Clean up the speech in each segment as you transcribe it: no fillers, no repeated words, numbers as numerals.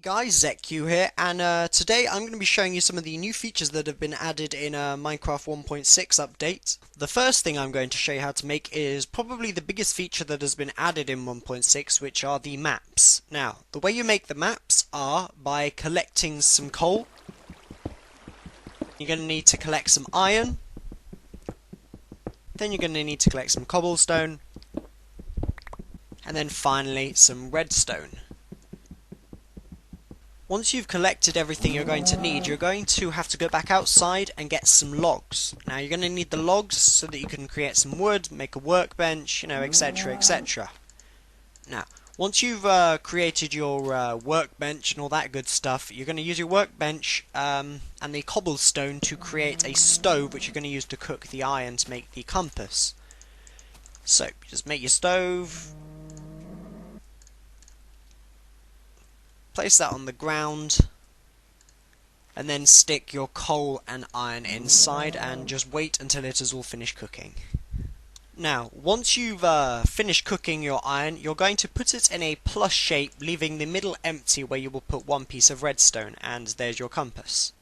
Guys, ZQ here, and today I'm going to be showing you some of the new features that have been added in Minecraft 1.6 update. The first thing I'm going to show you how to make is probably the biggest feature that has been added in 1.6, which are the maps. Now, the way you make the maps are by collecting some coal. You're going to need to collect some iron. Then you're going to need to collect some cobblestone. And then finally, some redstone. Once you've collected everything you're going to need, you're going to have to go back outside and get some logs. Now, you're going to need the logs so that you can create some wood, make a workbench, etc, etc. Now, once you've created your workbench and all that good stuff, you're going to use your workbench and the cobblestone to create a stove, which you're going to use to cook the iron to make the compass. So, just make your stove. Place that on the ground, and then stick your coal and iron inside, and just wait until it is all finished cooking. Now, once you've finished cooking your iron, you're going to put it in a plus shape, leaving the middle empty where you will put one piece of redstone, and there's your compass.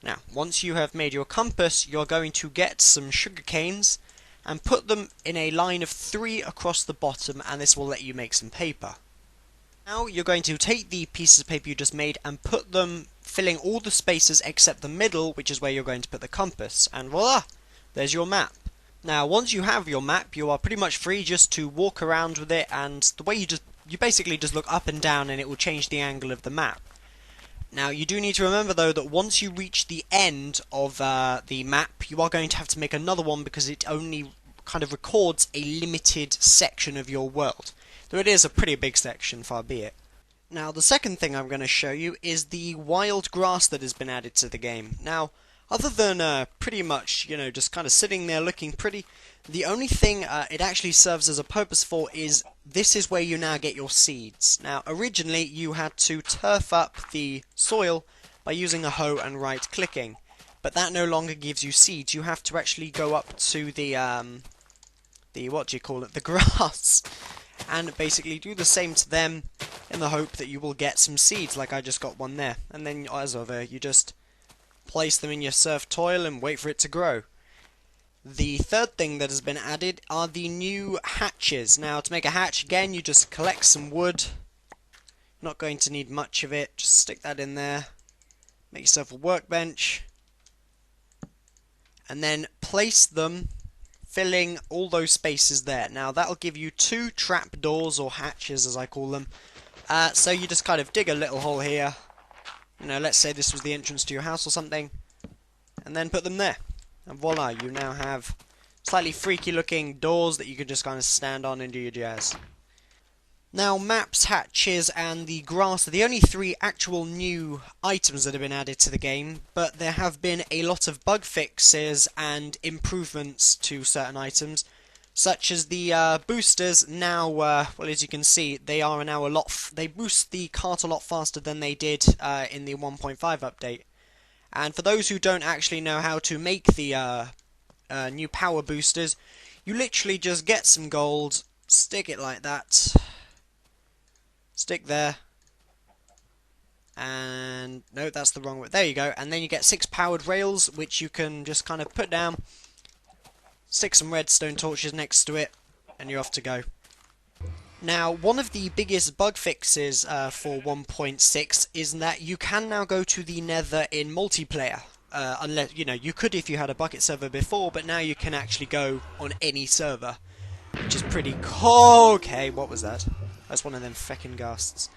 Now, once you have made your compass, you're going to get some sugar canes, and put them in a line of 3 across the bottom, and this will let you make some paper. Now you're going to take the pieces of paper you just made and put them, filling all the spaces except the middle, which is where you're going to put the compass, and voila! There's your map. Now once you have your map, you are pretty much free just to walk around with it, and the way you basically just look up and down and it will change the angle of the map. Now you do need to remember though that once you reach the end of the map, you are going to have to make another one because it only kind of records a limited section of your world. Though it is a pretty big section, far be it. Now, the second thing I'm going to show you is the wild grass that has been added to the game. Now, other than pretty much, just kind of sitting there looking pretty, the only thing it actually serves as a purpose for is this is where you now get your seeds. Now, originally, you had to turf up the soil by using a hoe and right-clicking, but that no longer gives you seeds. You have to actually go up to the grass, and basically do the same to them in the hope that you will get some seeds, like I just got one there. And then as over, you just place them in your surf toil and wait for it to grow. The third thing that has been added are the new hatches. Now, to make a hatch, again, you just collect some wood. Not going to need much of it, just stick that in there. Make yourself a workbench. And then place them, filling all those spaces there. Now that'll give you 2 trapdoors, or hatches as I call them. So you just kind of dig a little hole here. Let's say this was the entrance to your house or something. And then put them there. And voila, you now have slightly freaky looking doors that you can just kind of stand on and do your jazz. Now, maps, hatches, and the grass are the only 3 actual new items that have been added to the game, but there have been a lot of bug fixes and improvements to certain items, such as the boosters. Now, well, as you can see, they are now they boost the cart a lot faster than they did in the 1.5 update. And for those who don't actually know how to make the new power boosters, you literally just get some gold, stick it like that. Stick there, and no, that's the wrong way. There you go, and then you get 6 powered rails, which you can just kind of put down, stick some redstone torches next to it, and you're off to go. Now, one of the biggest bug fixes for 1.6 is that you can now go to the Nether in multiplayer. Unless, you could if you had a bucket server before, but now you can actually go on any server, which is pretty cool. Okay, what was that? That's one of them feckin' ghasts.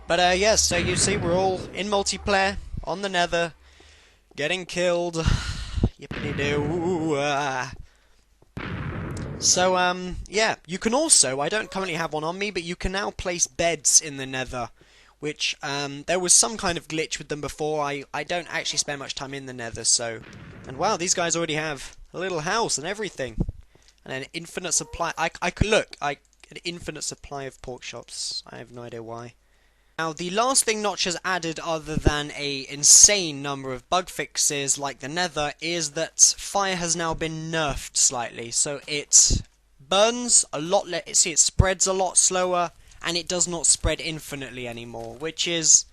But yes, so you see we're all in multiplayer, on the Nether, getting killed. Yippity-doo. So, yeah, you can also, I don't currently have one on me, but you can now place beds in the Nether, which, there was some kind of glitch with them before. I don't actually spend much time in the Nether, so... And wow, these guys already have a little house and everything. And an infinite supply. An infinite supply of pork chops. I have no idea why. Now, the last thing Notch has added, other than a insane number of bug fixes like the Nether, is that fire has now been nerfed slightly. So it burns a lot less. See, it spreads a lot slower, and it does not spread infinitely anymore, which is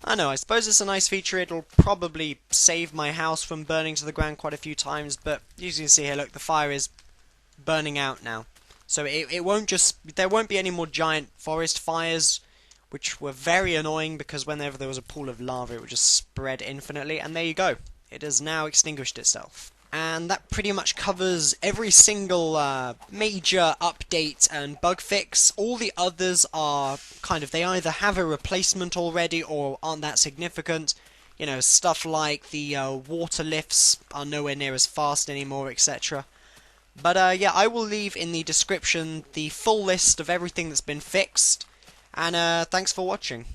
I know, I suppose it's a nice feature. It'll probably save my house from burning to the ground quite a few times, but as you can see here, look, the fire is burning out now. So it won't just... there won't be any more giant forest fires, which were very annoying because whenever there was a pool of lava, it would just spread infinitely, and there you go. It has now extinguished itself. And that pretty much covers every single major update and bug fix. All the others are kind of, they either have a replacement already or aren't that significant. You know, stuff like the water lifts are nowhere near as fast anymore, etc. But yeah, I will leave in the description the full list of everything that's been fixed. And thanks for watching.